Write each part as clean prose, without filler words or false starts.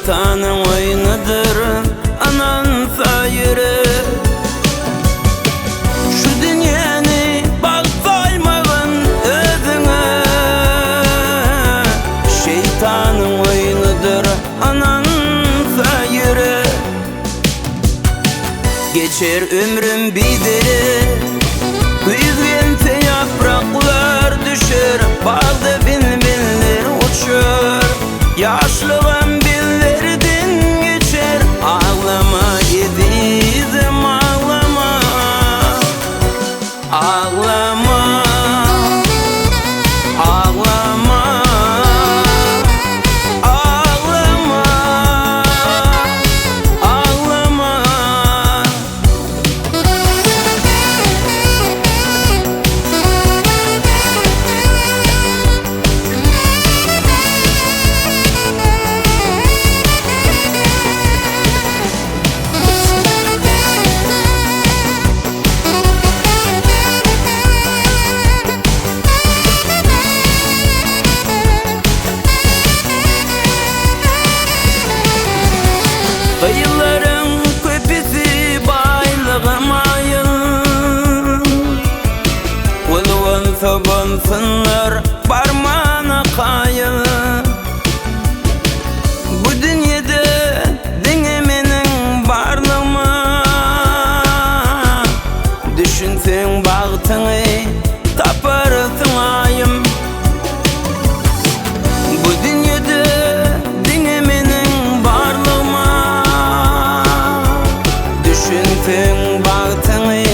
şeytanın oyunudur anan sayırı. Şu dünyani bağsaymağın özüne, şeytanın oyunudur anan sayırı. Geçer ömrüm bideri, güzgente yapraklar düşer, bağda binbinler uçur. Yaşlığım billerden geçer, ağlama edizim ağlama, ağlama, ağlama, ağlama, ağlama. Kıyıların köpüsü baylığım ayın, Ulun sobansınlar parmağına kayın. Bu dünyada dinlemenin varlığıma, düşünsen bağıtını taparsın ayım. Bu dünyada dinlemenin varlığıma, düşünsen bağıtını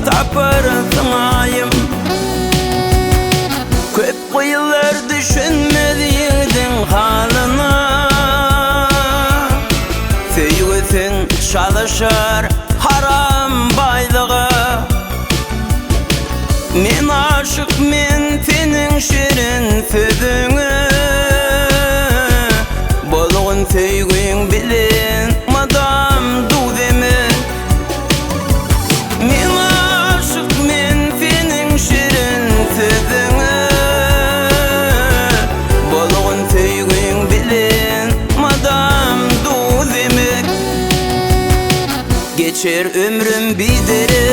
taparsın ayım. Köp kıyılar düşünmediydin halına, söygüsün çalışır haram baylığa. Men aşık, men senin şirin sözüne, bolğun söygüň bilen madam dudeme. Men aşık, men senin şirin sözüne, bolğun söygüň bilen madam dudeme. Geçer ömrüm bideri,